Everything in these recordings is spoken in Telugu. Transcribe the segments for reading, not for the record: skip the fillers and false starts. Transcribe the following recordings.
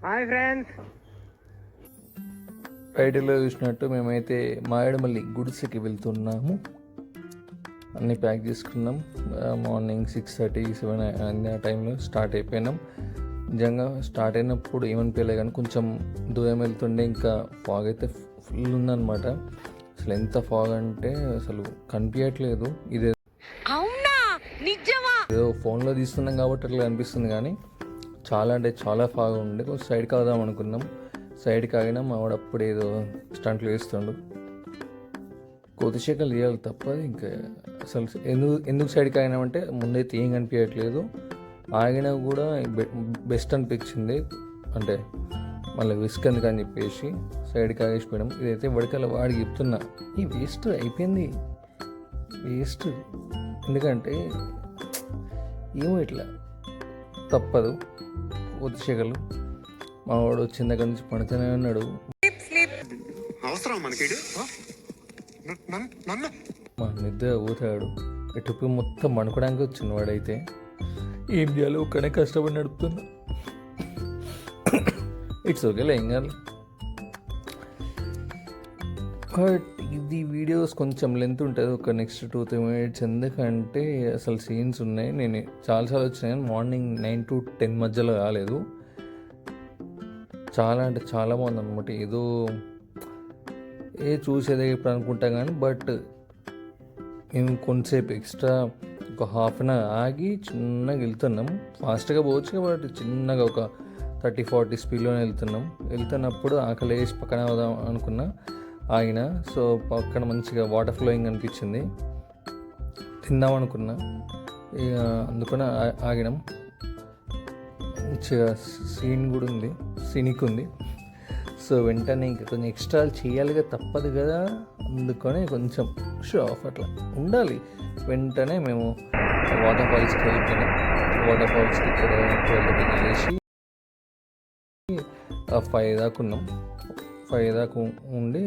Hi friends. టైటిల్లో చూసినట్టు మేమైతే మారేడుమల్లి గుడిసెకి వెళ్తున్నాము. అన్నీ ప్యాక్ చేసుకున్నాం. మార్నింగ్ 6:30, 7 ఆ టైంలో స్టార్ట్ అయిపోయినాం. నిజంగా స్టార్ట్ అయినప్పుడు ఏమనిపించలే, కానీ కొంచెం దూరం వెళ్తుండే ఇంకా ఫాగ్ అయితే ఫుల్ ఉందన్నమాట. అసలు ఎంత ఫాగ్ అంటే అసలు కనిపించట్లేదు. ఇదే ఏదో ఫోన్లో తీస్తున్నాం కాబట్టి అట్లా అనిపిస్తుంది, కానీ చాలా అంటే చాలా ఫాగ్ ఉండే. కొంచెం సైడ్కి అవుదాం అనుకున్నాం. సైడ్కి ఆగినా మా వాడు అప్పుడు ఏదో స్టంట్లు వేస్తుండు. కొద్దిసేకలు తీయాలి తప్పదు. ఇంకా అసలు ఎందుకు సైడ్కి ఆగినామంటే ముందైతే ఏం కనిపించట్లేదు. ఆగినా కూడా బెస్ట్ అనిపించింది. అంటే మళ్ళీ రిస్క్ ఎందుకని చెప్పేసి సైడ్కి ఆగేసిపోయాం. ఇదైతే వడికల వాడికి చెప్తున్నా, ఈ వేస్ట్ అయిపోయింది, వేస్ట్. ఎందుకంటే ఏమో ఇట్లా తప్పదు. కొద్దిసేకలు మా వాడు వచ్చిన దగ్గర నుంచి పడుతూనే ఉన్నాడు. మా నిద్ర ఊతాడు. ఎటుపు మొత్తం పనుకోవడానికి వచ్చిన వాడైతే ఏం చేయాలో ఒక్కనే కష్టపడి నడుపుతున్నా. ఇట్స్ ఓకే, ఏం కాదు. బట్ ఇది వీడియోస్ కొంచెం లెంత్ ఉంటుంది, ఒక నెక్స్ట్ 2-3 minutes. ఎందుకంటే అసలు సీన్స్ ఉన్నాయి. నేను చాలాసార్లు వచ్చినాయి, మార్నింగ్ 9 to 10 మధ్యలో రాలేదు. చాలా అంటే చాలా బాగుంది అనమాట. ఏదో చూసేదే ఇప్పుడు అనుకుంటా, కానీ బట్ మేము కొంతసేపు ఎక్స్ట్రా ఒక హాఫ్ అన్ అవర్ ఆగి చిన్నగా వెళ్తున్నాం. ఫాస్ట్గా పోవచ్చు, బట్ చిన్నగా ఒక 30-40 స్పీడ్లోనే వెళ్తున్నప్పుడు ఆకలి వేసి పక్కన అవుదాం అనుకున్నా, ఆగిన. సో పక్కన మంచిగా వాటర్ ఫ్లోయింగ్ అనిపించింది, తిందాం అనుకున్నా. ఇక అందుకని ఆగినాం. మంచిగా సీన్ కూడా ఉంది, సీనిక్ ఉంది. సో వెంటనే ఇంకా కొంచెం ఎక్స్ట్రా చేయాలిగా, తప్పదు కదా. అందుకని కొంచెం షో ఆఫ్ అట్లా ఉండాలి. వెంటనే మేము వాటర్ ఫాల్స్కి వెళ్ళిపోయినాం. వాటర్ ఫాల్స్కి ఇక్కడ 12 వెళ్ళేసి 5 దాకా ఉన్నాం. 5 దాకా ఉండి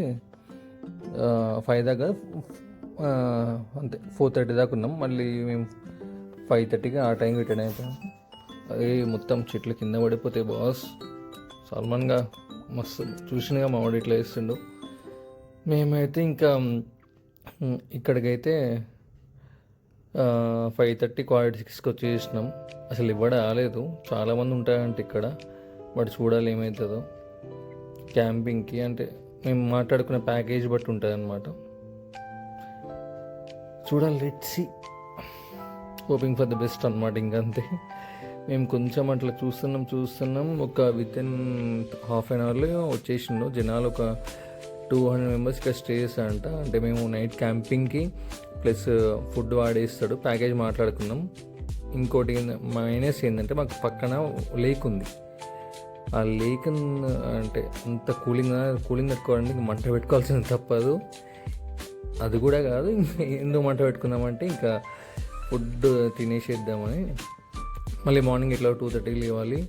5 దాకా అంతే 4:30 దాకా ఉన్నాం. మళ్ళీ మేము 5:30కి ఆ టైంకి రిటర్న్ అయిపోయాం. అదే మొత్తం చెట్లు కింద పడిపోతాయి బాస్. సల్మాన్గా మస్తు చూసినగా మా వాడు ఇట్లా వేస్తుండు. మేమైతే ఇంకా ఇక్కడికైతే 5:30, 5:45కి వచ్చేసినాం. అసలు ఇవ్వడ రాలేదు. చాలామంది ఉంటారంటే ఇక్కడ, బట్ చూడాలి ఏమవుతుందో. క్యాంపింగ్కి అంటే మేము మాట్లాడుకునే ప్యాకేజ్ బట్టి ఉంటుంది అన్నమాట. చూడాలి, let's see. Hoping for the best అనమాట. ఇంకంతే. మేము కొంచెం అట్లా చూస్తున్నాం. ఒక వితిన్ హాఫ్ అన్ అవర్లో వచ్చేసిండు. జనాలు ఒక 200 మెంబర్స్ ఇక్కడ స్టే చేస్తారంట. అంటే మేము నైట్ క్యాంపింగ్కి ప్లస్ ఫుడ్ వాడేస్తాడు ప్యాకేజ్ మాట్లాడుకున్నాం. ఇంకోటి మైనస్ ఏంటంటే మాకు పక్కన లేక్ ఉంది. ఆ లేక్ అంటే అంత కూలింగ్ పెట్టుకోవడానికి మంట పెట్టుకోవాల్సింది తప్పదు. అది కూడా కాదు, ఎందుకు మంట పెట్టుకుందామంటే ఇంకా ఫుడ్ తినేసేద్దామని. మళ్ళీ మార్నింగ్ ఇట్లా 2:30కి లేవాలి.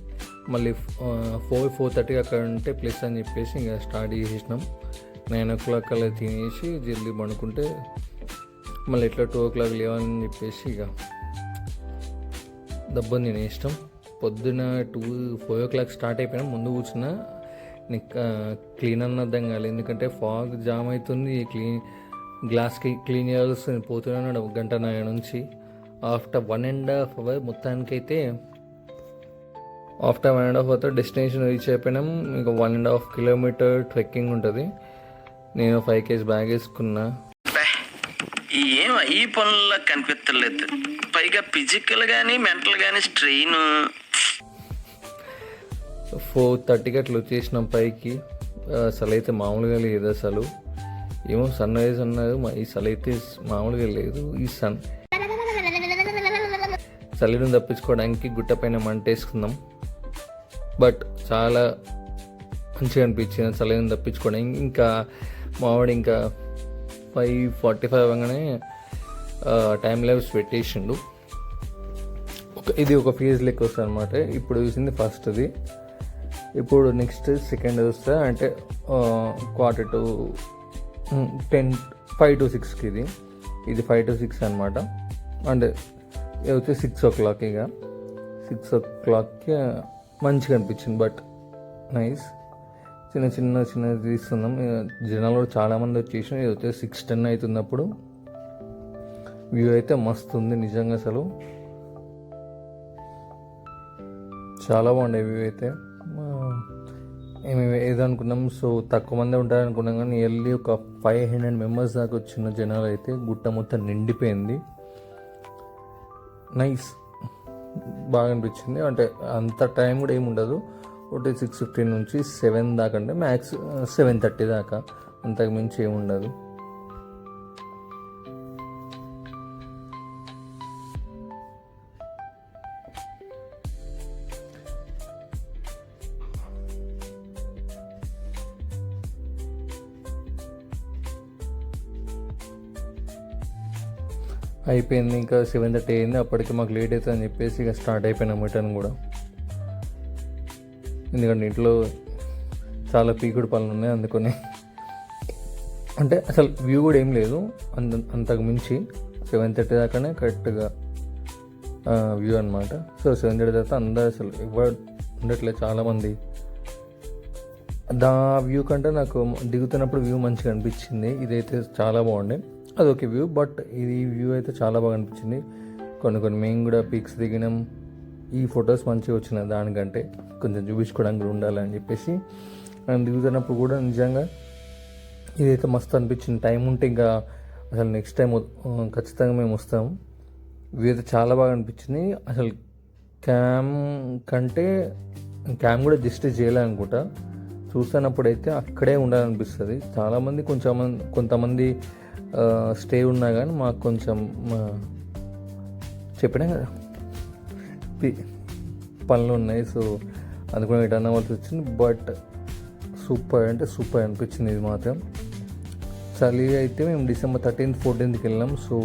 మళ్ళీ 4:30కి అక్కడ ఉంటే ప్లస్ అని చెప్పేసి ఇంకా స్టార్ట్ చేసేసినాం. 9 o'clock అలా తినేసి జల్దీ పడుకుంటే మళ్ళీ ఇట్లా 2 o'clock లేవాలని చెప్పేసి ఇక దబ్బని తినేసినాం. పొద్దున 4 o'clock స్టార్ట్ అయిపోయినా. ముందు కూర్చున్నా క్లీన్ అన్నర్థం కాలేదు, ఎందుకంటే ఫాగ్ జామ్ అవుతుంది. గ్లాస్కి క్లీన్ చేయాల్సి పోతున్నాడు 1.5 నుంచి. ఆఫ్టర్ 1.5 hour మొత్తానికైతే ఆఫ్టర్ 1.5 hour డెస్టినేషన్ రీచ్ అయిపోయినాం. ఇంకా 1.5 kilometer ట్రెక్కింగ్ ఉంటుంది. నేను 5 kg బ్యాగ్ వేసుకున్నా. ఏం ఈ పనుల్లో కనిపించలేదు. పైగా ఫిజికల్ కానీ మెంటల్ కానీ స్ట్రెయిన్. 4:30కి అట్లా వచ్చేసినాం పైకి. అసలు అయితే మామూలుగా లేదు. అసలు ఏమో సన్ రైజ్ అన్నారు, ఈ అసలు అయితే మామూలుగా లేదు. ఈ చలిని తప్పించుకోవడానికి గుట్ట పైన మంట వేసుకుందాం. బట్ చాలా మంచిగా అనిపించింది చలిని తప్పించుకోవడానికి. ఇంకా మావాడు ఇంకా 5:45 అవ్వగానే టైం లైవ్స్ పెట్టేసిండు. ఇది ఒక ఫేజ్ లెక్క వస్తుంది అనమాట. ఇప్పుడు చూసింది ఫస్ట్ది. ఇప్పుడు నెక్స్ట్ సెకండ్ వస్తే అంటే 5 to 6కి ఇది 5 to 6 అనమాట. అంటే వచ్చి 6 o'clock. ఇక 6 o'clockకి మంచిగా అనిపించింది. But nice. చిన్న చిన్న చిన్నది తీస్తున్నాం. జనాలు కూడా చాలామంది వచ్చేసి ఇది వచ్చేసి 6:10 అవుతున్నప్పుడు వ్యూ అయితే మస్తు ఉంది నిజంగా. అసలు చాలా బాగుండే వ్యూ అయితే. మేము ఏదనుకున్నాం, సో తక్కువ మంది ఉంటారనుకున్నాం కానీ వెళ్ళి ఒక 500 మెంబర్స్ దాకా వచ్చిన జనాలు అయితే గుట్ట మొత్తం నిండిపోయింది. నైస్, బాగా అనిపించింది. అంటే అంత టైం కూడా ఏమి ఉండదు, ఒకటి 6:15 నుంచి 7 దాకా, అంటే మ్యాక్స్ 7:30 దాకా, అంతకు మించి ఏమి ఉండదు. అయిపోయింది, ఇంకా 7:30 అయింది. అప్పటికి మాకు లేట్ అవుతుంది అని చెప్పేసి ఇక స్టార్ట్ అయిపోయినాం రిటర్న్ కూడా. ఎందుకంటే ఇంట్లో చాలా పీకుడు పనులు ఉన్నాయి అందుకని. అంటే అసలు వ్యూ కూడా ఏం లేదు అంతకు మించి. 7:30 దాకానే కరెక్ట్గా వ్యూ అనమాట. సో 7:30 తర్వాత అందరూ అసలు ఎవరు ఉండట్లేదు, చాలామంది. వ్యూ కంటే నాకు దిగుతున్నప్పుడు వ్యూ మంచిగా అనిపించింది. ఇదైతే చాలా బాగుండే, అదొక వ్యూ. బట్ ఇది వ్యూ అయితే చాలా బాగా అనిపించింది. కొన్ని మేము కూడా పిక్స్ దిగినాం. ఈ ఫొటోస్ మంచిగా వచ్చినాయి, దానికంటే కొంచెం చూపించుకోవడానికి కూడా ఉండాలని చెప్పేసి. అండ్ దిగుతున్నప్పుడు కూడా నిజంగా ఇదైతే మస్తు అనిపించింది. టైం ఉంటే ఇంకా అసలు నెక్స్ట్ టైం ఖచ్చితంగా మేము వస్తాం. వ్యూ అయితే చాలా బాగా అనిపించింది. అసలు క్యామ్ కూడా జస్ట్ చేయలే అనుకుంటా. చూస్తున్నప్పుడు అయితే అక్కడే ఉండాలనిపిస్తుంది. చాలామంది కొంతమంది స్టే ఉన్నా కానీ మాకు కొంచెం చెప్పినా కదా పనులు ఉన్నాయి, సో అందుకని రిటర్న్ అవ్వాల్సి వచ్చింది. బట్ సూపర్ అంటే సూపర్ అనిపించింది ఇది మాత్రం. చలి అయితే మేము December 13th 14th వెళ్ళాం, సో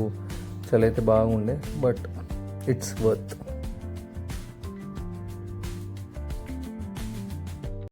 చలి అయితే బాగుండే. But it's worth.